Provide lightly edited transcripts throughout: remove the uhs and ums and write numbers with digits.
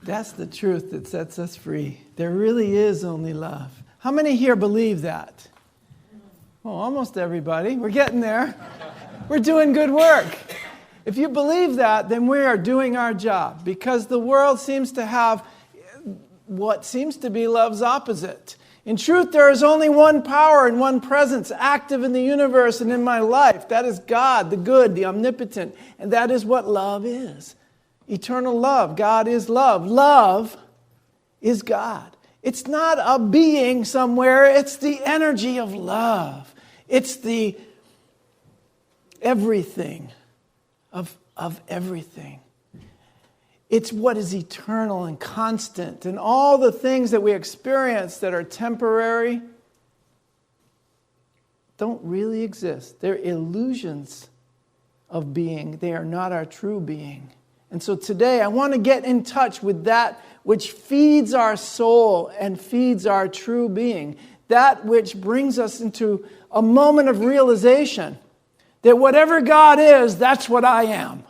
That's the truth that sets us free. There really is only love. How many here believe that? Well, almost everybody. We're getting there. We're doing good work. If you believe that, then we are doing our job, because the world seems to have what seems to be love's opposite. In truth, there is only one power and one presence active in the universe and in my life. That is God, the good, the omnipotent. And that is what love is. Eternal love. God is love. Love is God. It's not a being somewhere. It's the energy of love. It's the everything of everything. It's what is eternal and constant. And all the things that we experience that are temporary don't really exist. They're illusions of being. They are not our true being. And so today I want to get in touch with that which feeds our soul and feeds our true being. That which brings us into a moment of realization that whatever God is, that's what I am.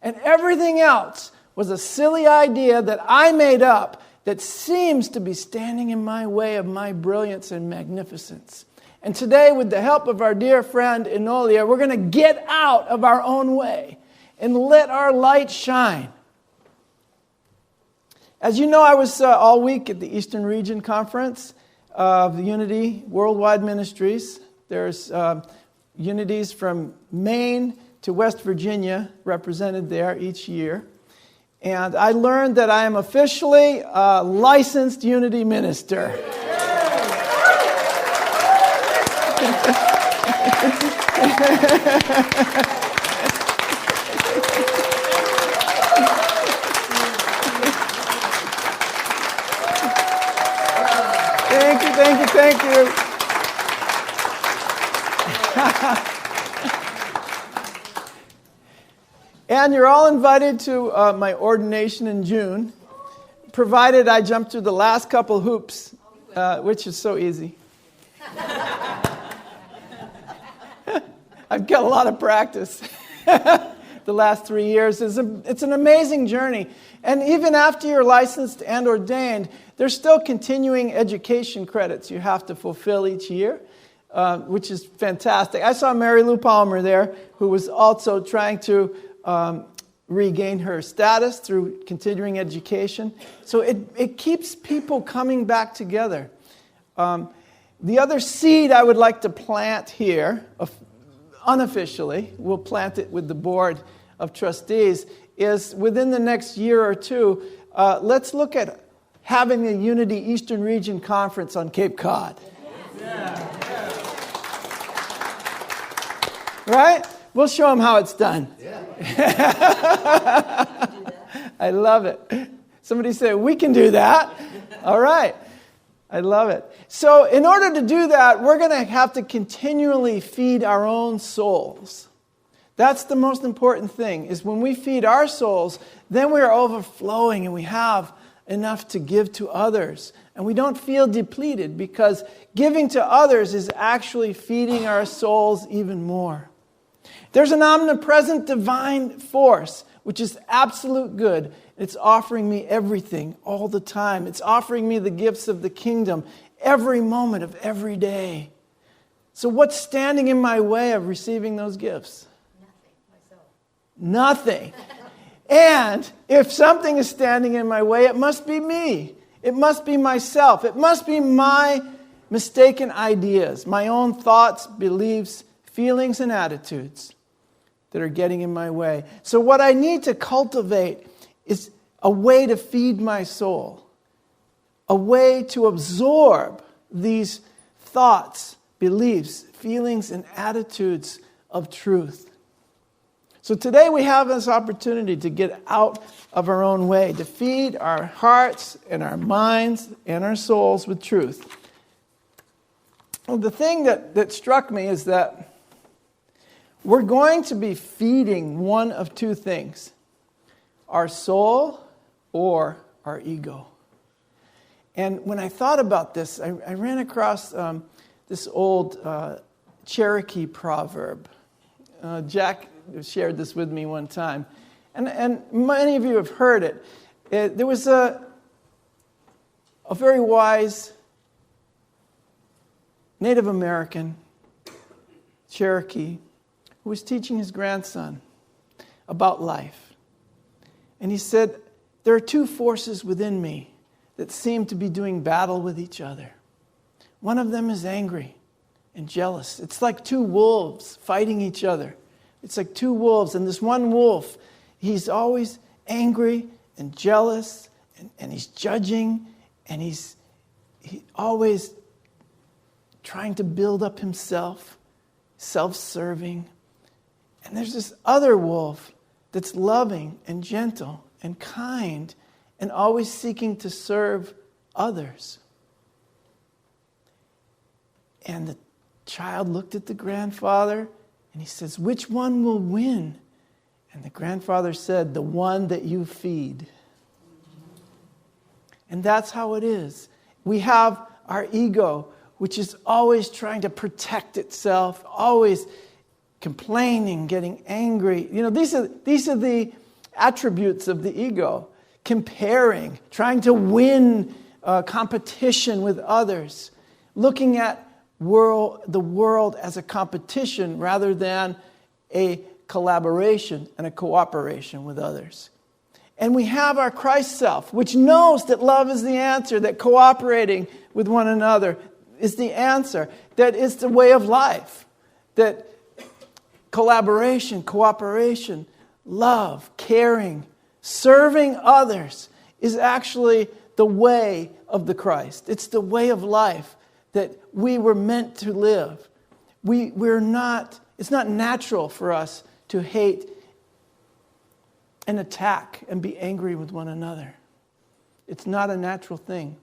And everything else was a silly idea that I made up that seems to be standing in my way of my brilliance and magnificence. And today, with the help of our dear friend Enolia, we're going to get out of our own way and let our light shine. As you know, I was all week at the Eastern Region Conference of the Unity Worldwide Ministries. There's unities from Maine to West Virginia represented there each year. And I learned that I am officially a licensed Unity minister. Thank you. And you're all invited to my ordination in June, provided I jump through the last couple hoops, which is so easy. I've got a lot of practice. The last 3 years. It's an amazing journey. And even after you're licensed and ordained, there's still continuing education credits you have to fulfill each year, which is fantastic. I saw Mary Lou Palmer there, who was also trying to regain her status through continuing education. So it keeps people coming back together. The other seed I would like to plant here, unofficially, we'll plant it with the board of trustees, is within the next year or two, let's look at having a Unity Eastern Region Conference on Cape Cod. Right? We'll show them how it's done. I love it. Somebody said, we can do that. All right. I love it. So in order to do that, we're going to have to continually feed our own souls. That's the most important thing, is when we feed our souls, then we are overflowing and we have enough to give to others. And we don't feel depleted, because giving to others is actually feeding our souls even more. There's an omnipresent divine force, which is absolute good. It's offering me everything all the time. It's offering me the gifts of the kingdom every moment of every day. So what's standing in my way of receiving those gifts? Nothing. And if something is standing in my way, it must be me. It must be myself. It must be my mistaken ideas, my own thoughts, beliefs, feelings, and attitudes that are getting in my way. So what I need to cultivate is a way to feed my soul, a way to absorb these thoughts, beliefs, feelings, and attitudes of truth. So today we have this opportunity to get out of our own way, to feed our hearts and our minds and our souls with truth. Well, the thing that struck me is that we're going to be feeding one of two things: our soul or our ego. And when I thought about this, I ran across this old Cherokee proverb. Jack shared this with me one time. And many of you have heard it. There was a very wise Native American, Cherokee, who was teaching his grandson about life. And he said, there are two forces within me that seem to be doing battle with each other. One of them is angry and jealous. It's like two wolves fighting each other. It's like two wolves, and this one wolf, he's always angry and jealous, and he's judging, and he's always trying to build up himself, self-serving. And there's this other wolf that's loving and gentle and kind and always seeking to serve others. And the child looked at the grandfather and he says, which one will win? And the grandfather said, the one that you feed. And that's how it is. We have our ego, which is always trying to protect itself, always complaining, getting angry. You know, these are the attributes of the ego. Comparing, trying to win competition with others, looking at the world as a competition rather than a collaboration and a cooperation with others. And we have our Christ self, which knows that love is the answer, that cooperating with one another is the answer, that it's the way of life, that collaboration, cooperation, love, caring, serving others is actually the way of the Christ. It's the way of life that we were meant to live. It's not natural for us to hate and attack and be angry with one another. It's not a natural thing.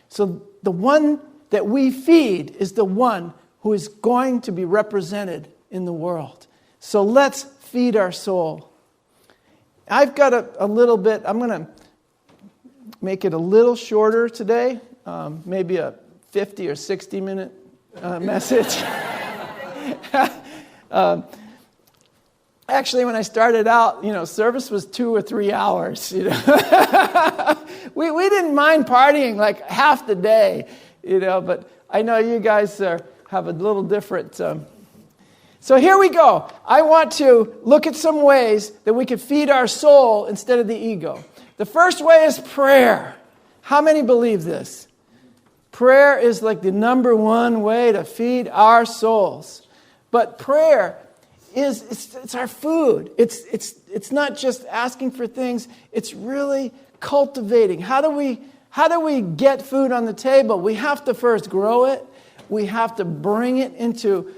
So the one that we feed is the one who is going to be represented in the world. So let's feed our soul. I've got a little bit, I'm going to make it a little shorter today, maybe a 50 or 60 minute message. Actually, when I started out, service was 2 or 3 hours. We didn't mind partying like half the day, but I know you guys have a little different. So here we go. I want to look at some ways that we could feed our soul instead of the ego. The first way is prayer. How many believe this? Prayer is like the number one way to feed our souls. But prayer it's our food. It's not just asking for things. It's really cultivating. How do we get food on the table? We have to first grow it. We have to bring it into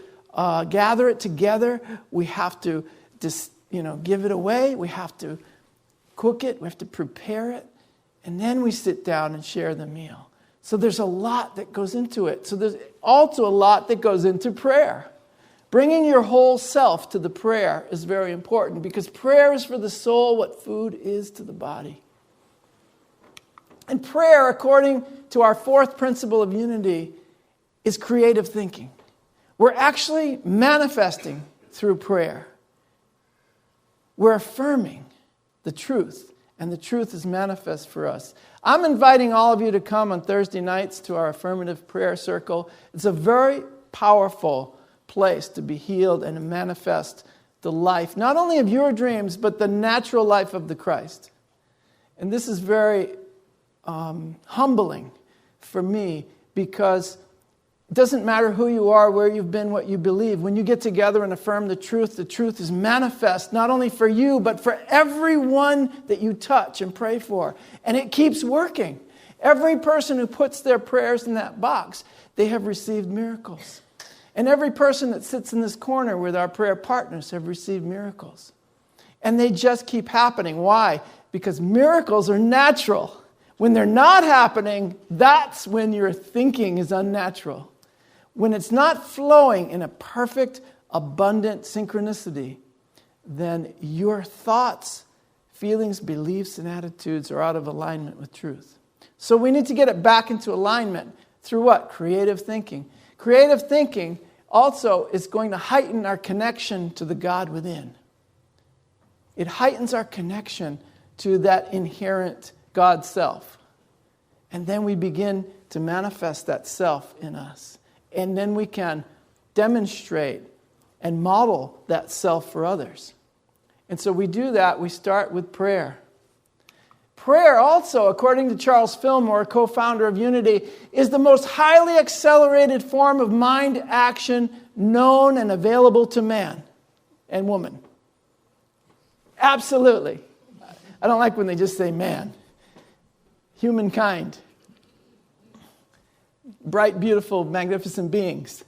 gather it together. We have to give it away. We have to cook it. We have to prepare it. And then we sit down and share the meal. So there's a lot that goes into it. So there's also a lot that goes into prayer. Bringing your whole self to the prayer is very important because prayer is for the soul what food is to the body. And prayer, according to our fourth principle of unity, is creative thinking. We're actually manifesting through prayer. We're affirming the truth, and the truth is manifest for us. I'm inviting all of you to come on Thursday nights to our affirmative prayer circle. It's a very powerful place to be healed and to manifest the life, not only of your dreams, but the natural life of the Christ. And this is very humbling for me because it doesn't matter who you are, where you've been, what you believe. When you get together and affirm the truth is manifest not only for you, but for everyone that you touch and pray for. And it keeps working. Every person who puts their prayers in that box, they have received miracles. And every person that sits in this corner with our prayer partners have received miracles. And they just keep happening. Why? Because miracles are natural. When they're not happening, that's when your thinking is unnatural. When it's not flowing in a perfect, abundant synchronicity, then your thoughts, feelings, beliefs, and attitudes are out of alignment with truth. So we need to get it back into alignment through what? Creative thinking. Creative thinking also is going to heighten our connection to the God within. It heightens our connection to that inherent God's self. And then we begin to manifest that self in us. And then we can demonstrate and model that self for others. And so we do that. We start with prayer. Prayer also, according to Charles Fillmore, co-founder of Unity, is the most highly accelerated form of mind action known and available to man and woman. Absolutely. I don't like when they just say man. Humankind. Bright, beautiful, magnificent beings.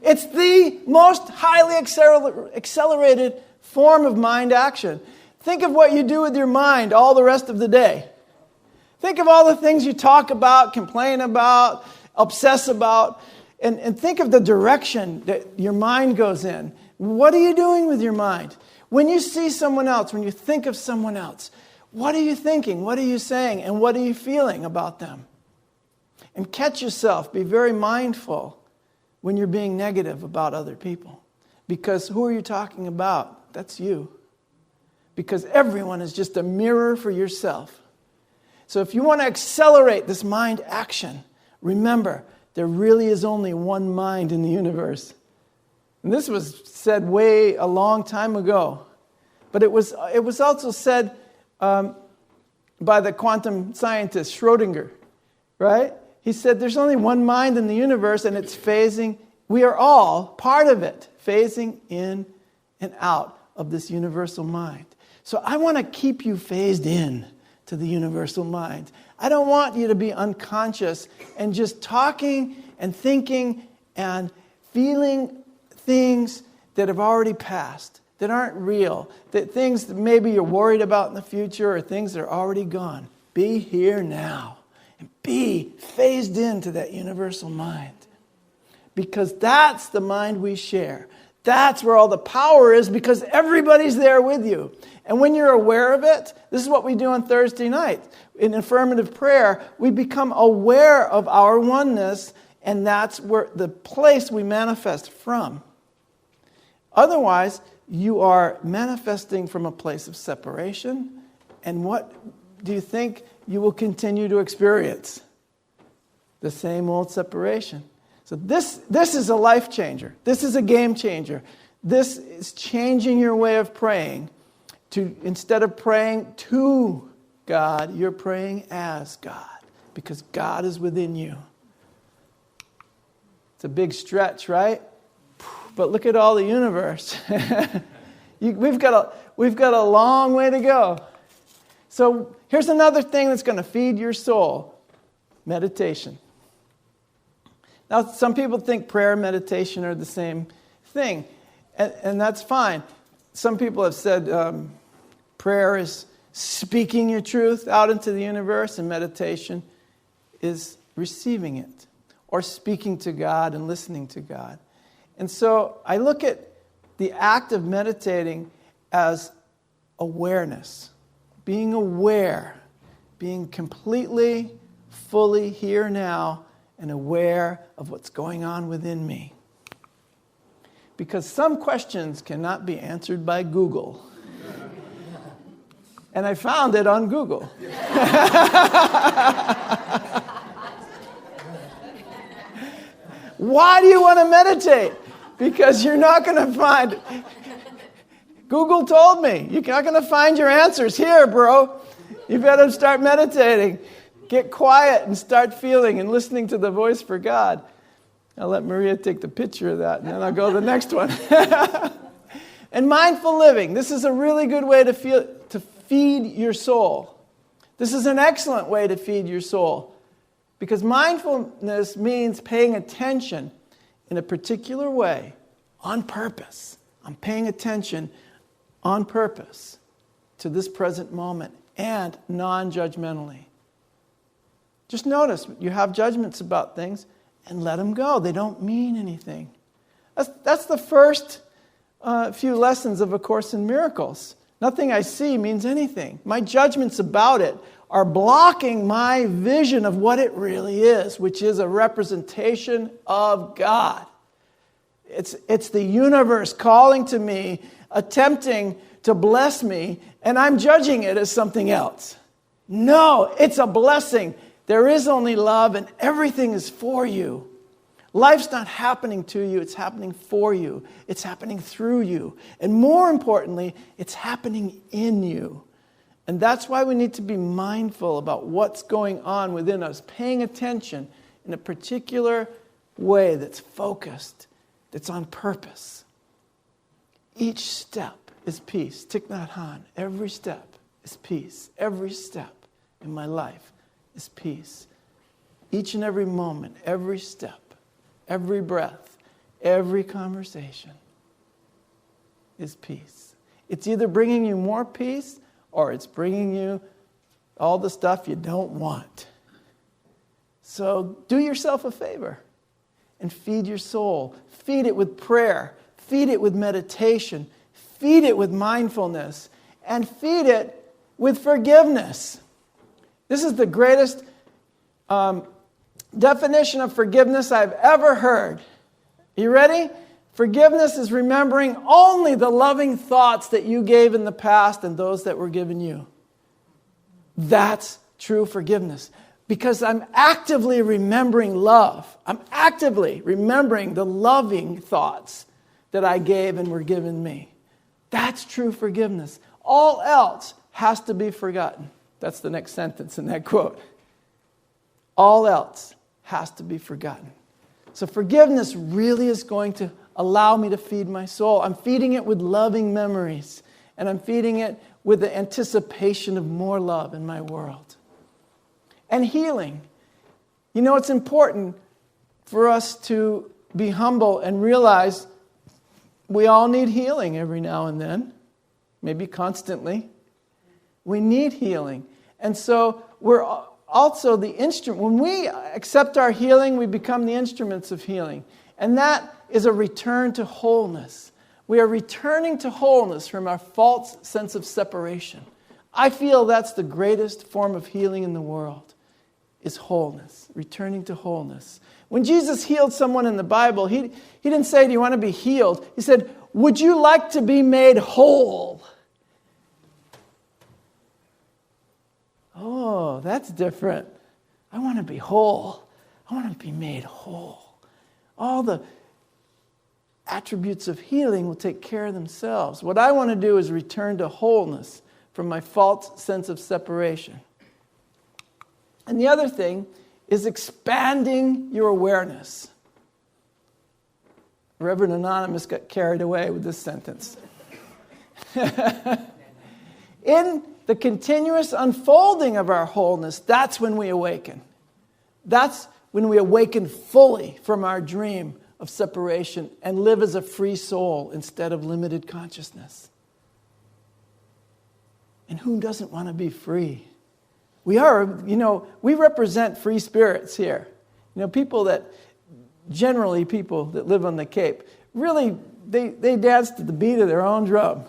It's the most highly accelerated form of mind action. Think of what you do with your mind all the rest of the day. Think of all the things you talk about, complain about, obsess about, and think of the direction that your mind goes in. What are you doing with your mind? When you see someone else, when you think of someone else, what are you thinking? What are you saying? And what are you feeling about them? And catch yourself. Be very mindful when you're being negative about other people. Because who are you talking about? That's you. Because everyone is just a mirror for yourself. So if you want to accelerate this mind action, remember, there really is only one mind in the universe. And this was said way a long time ago. But it was also said by the quantum scientist Schrödinger, right? He said there's only one mind in the universe and it's phasing. We are all part of it, phasing in and out of this universal mind. So I want to keep you phased in to the universal mind. I don't want you to be unconscious and just talking and thinking and feeling things that have already passed, that aren't real, that things that maybe you're worried about in the future or things that are already gone. Be here now and be phased into that universal mind. Because that's the mind we share. That's where all the power is because everybody's there with you. And when you're aware of it, this is what we do on Thursday night. In affirmative prayer, we become aware of our oneness, and that's where the place we manifest from. Otherwise, you are manifesting from a place of separation. And what do you think you will continue to experience? The same old separation. So this is a life changer. This is a game changer. This is changing your way of praying. Instead of praying to God, you're praying as God. Because God is within you. It's a big stretch, right? But look at all the universe. We've got a long way to go. So here's another thing that's going to feed your soul. Meditation. Now, some people think prayer and meditation are the same thing, and that's fine. Some people have said prayer is speaking your truth out into the universe, and meditation is receiving it, or speaking to God and listening to God. And so I look at the act of meditating as awareness, being aware, being completely, fully here now, and aware of what's going on within me. Because some questions cannot be answered by Google. And I found it on Google. Why do you want to meditate? Because you're not going to find... Google told me, you're not going to find your answers here, bro. You better start meditating. Get quiet and start feeling and listening to the voice for God. I'll let Maria take the picture of that, and then I'll go to the next one. And mindful living. This is a really good way to feed your soul. This is an excellent way to feed your soul. Because mindfulness means paying attention in a particular way, on purpose. I'm paying attention on purpose to this present moment and non-judgmentally. Just notice you have judgments about things and let them go. They don't mean anything. That's the first few lessons of A Course in Miracles. Nothing I see means anything. My judgments about it are blocking my vision of what it really is, which is a representation of God. It's the universe calling to me, attempting to bless me, and I'm judging it as something else. No, it's a blessing. There is only love and everything is for you. Life's not happening to you, it's happening for you. It's happening through you. And more importantly, it's happening in you. And that's why we need to be mindful about what's going on within us, paying attention in a particular way that's focused, that's on purpose. Each step is peace. Thich Nhat Hanh. Every step is peace. Every step in my life is peace. Each and every moment, every step, every breath, every conversation is peace. It's either bringing you more peace or it's bringing you all the stuff you don't want. So do yourself a favor and feed your soul. Feed it with prayer. Feed it with meditation. Feed it with mindfulness. And feed it with forgiveness. This is the greatest definition of forgiveness I've ever heard. You ready? Forgiveness is remembering only the loving thoughts that you gave in the past and those that were given you. That's true forgiveness. Because I'm actively remembering love. I'm actively remembering the loving thoughts that I gave and were given me. That's true forgiveness. All else has to be forgotten. That's the next sentence in that quote. All else has to be forgotten. So forgiveness really is going to allow me to feed my soul. I'm feeding it with loving memories. And I'm feeding it with the anticipation of more love in my world. And healing. You know, it's important for us to be humble and realize we all need healing every now and then. Maybe constantly. We need healing. And so we're also the instrument. When we accept our healing, we become the instruments of healing. And that is a return to wholeness. We are returning to wholeness from our false sense of separation. I feel that's the greatest form of healing in the world, is wholeness, returning to wholeness. When Jesus healed someone in the Bible, he didn't say, do you want to be healed? He said, would you like to be made whole? Oh, that's different. I want to be whole. I want to be made whole. All the attributes of healing will take care of themselves. What I want to do is return to wholeness from my false sense of separation. And the other thing is expanding your awareness. Reverend Anonymous got carried away with this sentence. In the continuous unfolding of our wholeness, that's when we awaken. That's when we awaken fully from our dream of separation and live as a free soul instead of limited consciousness. And who doesn't want to be free? We are, we represent free spirits here. People that live on the Cape, really, they dance to the beat of their own drum.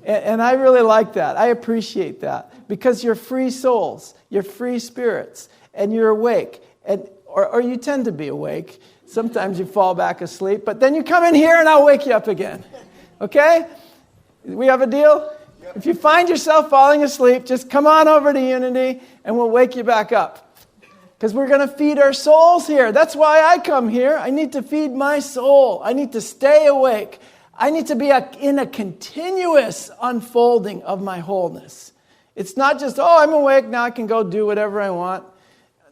And I really like that. I appreciate that. Because you're free souls, you're free spirits, and you're awake. Or you tend to be awake. Sometimes you fall back asleep, but then you come in here and I'll wake you up again. Okay? We have a deal? If you find yourself falling asleep, just come on over to Unity and we'll wake you back up. Because we're going to feed our souls here. That's why I come here. I need to feed my soul. I need to stay awake. I need to be in a continuous unfolding of my wholeness. It's not just, I'm awake, now I can go do whatever I want.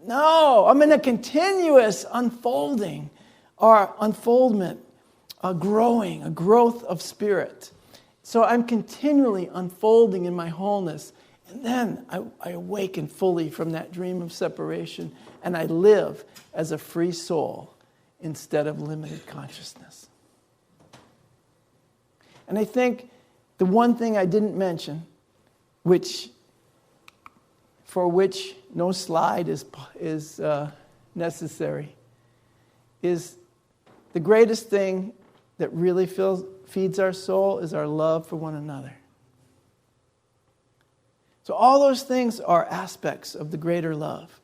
No, I'm in a continuous unfolding or unfoldment, a growth of spirit. So I'm continually unfolding in my wholeness. And then I awaken fully from that dream of separation and I live as a free soul instead of limited consciousness. And I think the one thing I didn't mention, for which no slide is necessary, is the greatest thing that really feeds our soul is our love for one another. So all those things are aspects of the greater love.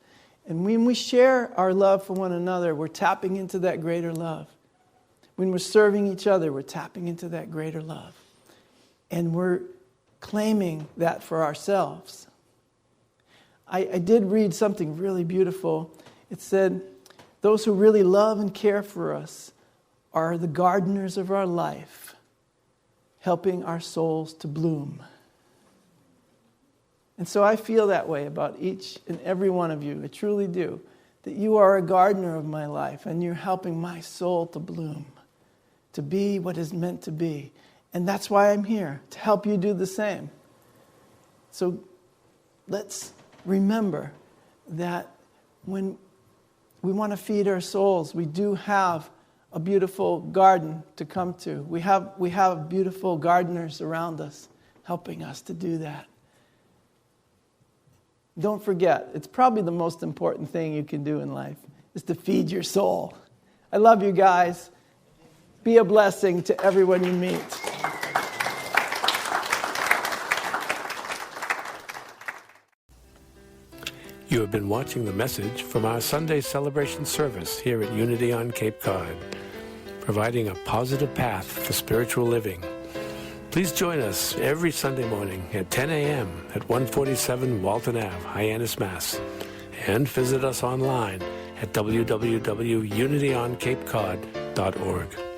And when we share our love for one another, we're tapping into that greater love. When we're serving each other, we're tapping into that greater love. And we're claiming that for ourselves. I did read something really beautiful. It said, those who really love and care for us are the gardeners of our life, helping our souls to bloom. And so I feel that way about each and every one of you. I truly do. That you are a gardener of my life, and you're helping my soul to bloom, to be what is meant to be. And that's why I'm here, to help you do the same. So let's remember that when we want to feed our souls, we do have a beautiful garden to come to. We have beautiful gardeners around us helping us to do that. Don't forget, it's probably the most important thing you can do in life, is to feed your soul. I love you guys. Be a blessing to everyone you meet. You have been watching the message from our Sunday celebration service here at Unity on Cape Cod, providing a positive path for spiritual living. Please join us every Sunday morning at 10 a.m. at 147 Walton Ave, Hyannis, Mass. And visit us online at www.unityoncapecod.org.